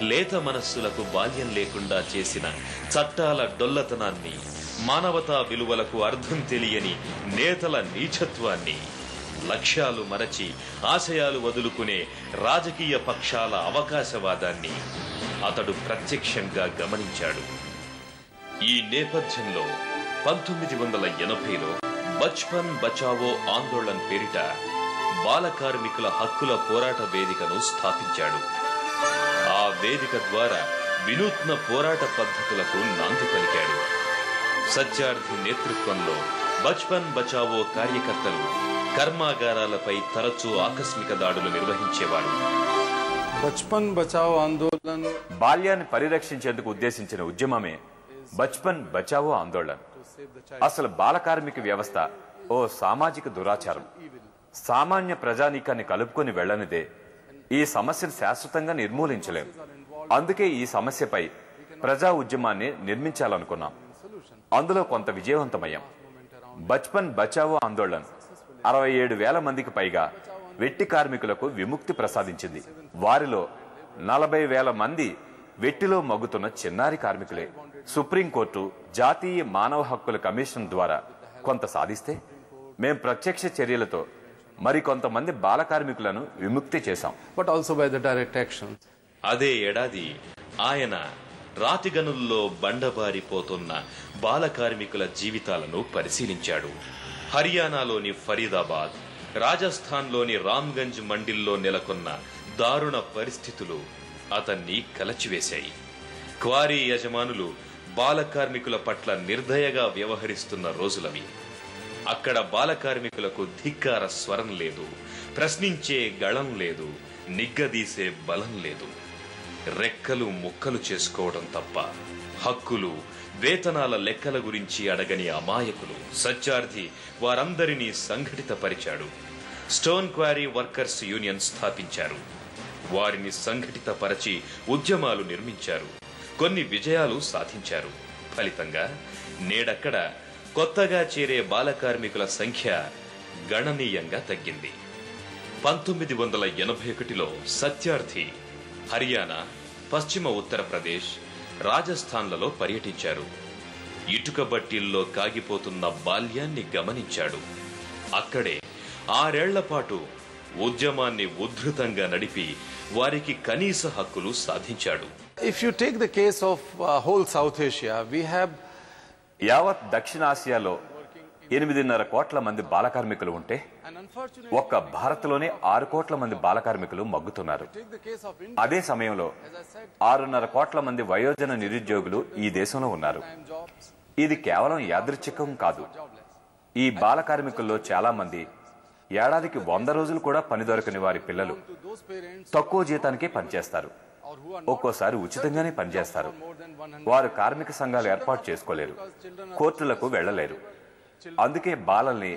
లేత మనస్సులకు బాల్యం లేకుండా చేసిన చట్టాల డొల్లతనాన్ని, మానవతా విలువలకు అర్థం తెలియని నేతల నీచత్వాన్ని, లక్ష్యాలు మరచి ఆశయాలు వదులుకునే రాజకీయ పక్షాల అవకాశవాదాన్ని అతడు ప్రత్యక్షంగా గమనించాడు. ఈ నేపథ్యంలో 1980లో బచ్పన్ బచావో ఆందోళన్ పేరిట బాల కార్మికుల హక్కుల పోరాట వేదికను స్థాపించాడు. ఆ వేదిక ద్వారా వినూత్న పోరాట పద్ధతులకు నాంది పలికాడు. సత్యార్థి నేతృత్వంలో బచ్పన్ బచావో కార్యకర్తలు కర్మాగారాలపై తరచూ ఆకస్మిక దాడులు నిర్వహించేవారు. బచ్పన్ బచావో ఆందోళన్ బాల్యాన్ని పరిరక్షించేందుకు ఉద్దేశించిన ఉద్యమమే బచ్పన్ బచావో ఆందోళన్. అసలు బాల కార్మిక వ్యవస్థ ఓ సామాజిక దురాచారం. సామాన్య ప్రజానీకాన్ని కలుపుకొని వెళ్లనిదే ఈ సమస్యను శాశ్వతంగా నిర్మూలించలేం. అందుకే ఈ సమస్యపై ప్రజా ఉద్యమాన్ని నిర్మించాలనుకున్నాం. అందులో కొంత విజయవంతమయ్యాం. బచ్పన్ బచావో ఆందోళన్ 67,000 మందికి పైగా వెట్టి కార్మికులకు విముక్తి ప్రసాదించింది. వారిలో 40,000 మంది వెట్టిలో మగ్గుతున్న చిన్నారి కార్మికులే. సుప్రీంకోర్టు జాతీయ మానవ హక్కుల కమిషన్ ద్వారా కొంత సాధిస్తే మేం ప్రత్యక్ష చర్యలతో మరికొంతమంది బాల కార్మికులను విముక్తి చేశాం. But also by the direct action. అదే ఏడాది ఆయన రాతిగనుల్లో బండబారిపోతున్న బాల కార్మికుల జీవితాలను పరిశీలించాడు. హర్యానాలోని ఫరీదాబాద్, రాజస్థాన్లోని రామ్గంజ్ మండిల్లో నెలకొన్న దారుణ పరిస్థితులు అతన్ని కలచివేశాయి. క్వారీ యజమానులు బాల కార్మికుల పట్ల నిర్దయగా వ్యవహరిస్తున్న రోజులవి. అక్కడ బాల కార్మికులకు ధిక్కార స్వరం లేదు, ప్రశ్నించే గళం లేదు, నిగ్గదీసే బలం లేదు. రెక్కలు ముక్కలు చేసుకోవడం తప్ప హక్కులు, వేతనాల లెక్కల గురించి అడగని అమాయకులు. సత్యార్థి వారందరినీ సంఘటితపరిచాడు. స్టోన్ క్వారీ వర్కర్స్ యూనియన్ స్థాపించారు. వారిని సంఘటితపరచి ఉద్యమాలు నిర్మించారు. కొన్ని విజయాలు సాధించారు. ఫలితంగా నేడక్కడ కొత్తగా చేరే బాల కార్మికుల సంఖ్య గణనీయంగా తగ్గింది. 1981లో సత్యార్థి హర్యానా, పశ్చిమ ఉత్తరప్రదేశ్, రాజస్థాన్లలో పర్యటించారు. ఇటుక బట్టీల్లో కాగిపోతున్న బాల్యాన్ని గమనించాడు. అక్కడే 6 ఏళ్ల పాటు ఉద్యమాన్ని ఉద్ధృతంగా నడిపి వారికి కనీస హక్కులు సాధించాడు. If you take the case of whole South Asia, we have యావత్ దక్షిణాసియాలో 8.5 కోట్ల మంది బాల కార్మికులు ఉంటే ఒక్క భారత్లోనే 6 కోట్ల మంది బాల కార్మికులు మగ్గుతున్నారు. అదే సమయంలో 6.5 కోట్ల మంది వయోజన నిరుద్యోగులు ఈ దేశంలో ఉన్నారు. ఇది కేవలం యాదృచ్ఛికం కాదు. ఈ బాల కార్మికుల్లో చాలా మంది ఏడాదికి 100 రోజులు కూడా పని దొరకని వారి పిల్లలు తక్కువ జీతానికే పనిచేస్తారు. ఒక్కోసారి ఉచితంగానే పనిచేస్తారు. వారు కార్మిక సంఘాలు ఏర్పాటు చేసుకోలేరు, కోర్టులకు వెళ్లలేరు. అందుకే బాలల్ని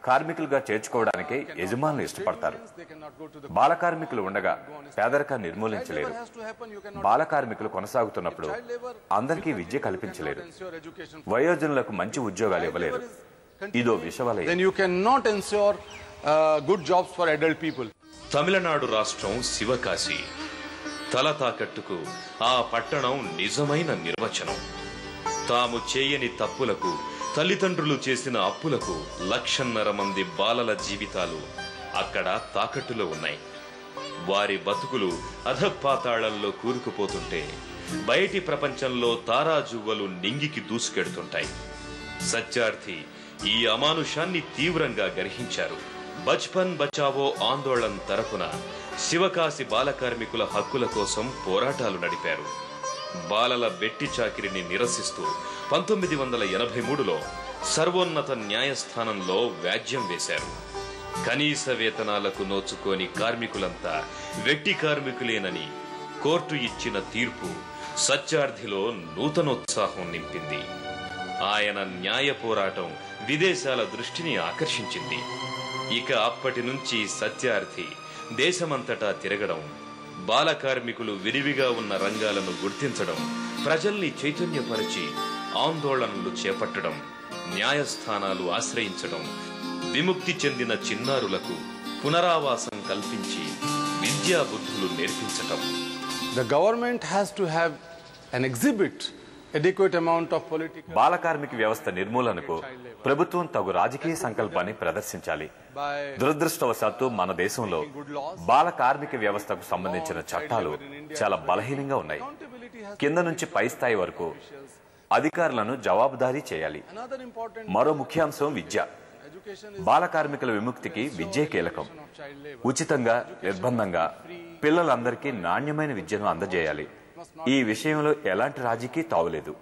కార్మికులుగా చేర్చుకోవడానికే యజమానులు ఇష్టపడతారు. బాల కార్మికులు ఉండగా పేదరికాన్ని నిర్మూలించలేరు. బాల కార్మికులు కొనసాగుతున్నప్పుడు అందరికీ విద్య కల్పించలేరు. వయోజనులకు మంచి ఉద్యోగాలు ఇవ్వలేరు. ఇదో విషవలయం. తమిళనాడు రాష్ట్రం శివకాశి. తల తాకట్టుకు ఆ పట్టణం నిజమైన నిర్వచనం. తాము చేయని తప్పులకు, తల్లిదండ్రులు చేసిన అప్పులకు 1,50,000 మంది బాలల జీవితాలు అక్కడ తాకట్టులో ఉన్నాయి. వారి బతుకులు అధపాతాళంలో కూరుకుపోతుంటే బయటి ప్రపంచంలో తారాజువ్వలు నింగికి దూసుకెడుతుంటాయి. సత్యార్థి ఈ అమానుషాన్ని తీవ్రంగా గ్రహించారు. బచ్పన్ బచావో ఆందోళన్ తరపున శివకాశి బాల కార్మికుల హక్కుల కోసం పోరాటాలు నడిపారు. బాలల వెట్టి చాకిరిని నిరసిస్తూ 1983లో సర్వోన్నత న్యాయస్థానంలో వ్యాజ్యం వేశారు. కనీస వేతనాలకు నోచుకోని కార్మికులంతా వెట్టి కార్మికులేనని కోర్టు ఇచ్చిన తీర్పు సత్యార్థిలో నూతనోత్సాహం నింపింది. ఆయన న్యాయ పోరాటం విదేశాల దృష్టిని ఆకర్షించింది. ఇక అప్పటి నుంచి సత్యార్థి దేశమంతటా తిరగడం, బాల కార్మికులు విరివిగా ఉన్న రంగాలను గుర్తించడం, ప్రజల్ని చైతన్యపరిచి ఆందోళనలు చేపట్టడం, న్యాయస్థానాలు ఆశ్రయించడం, విముక్తి చెందిన చిన్నారులకు పునరావాసం కల్పించి విద్యాబుద్ధులు నేర్పించటం, The government has to have and exhibit adequate amount of political బాల కార్మిక వ్యవస్థ నిర్మూలనకు ప్రభుత్వం తగు రాజకీయ సంకల్పాన్ని ప్రదర్శించాలి. దురదృష్టవశాత్తు మన దేశంలో బాల కార్మిక వ్యవస్థకు సంబంధించిన చట్టాలు చాలా బలహీనంగా ఉన్నాయి. కింద నుంచి పై స్థాయి వరకు అధికారులను జవాబుదారీ చేయాలి. మరో ముఖ్యాంశం విద్య. బాల కార్మికుల విముక్తికి విద్యే కీలకం. ఉచితంగా నిర్బంధంగా పిల్లలందరికీ నాణ్యమైన విద్యను అందజేయాలి. ఈ విషయంలో ఎలాంటి రాజీకి తావులేదు.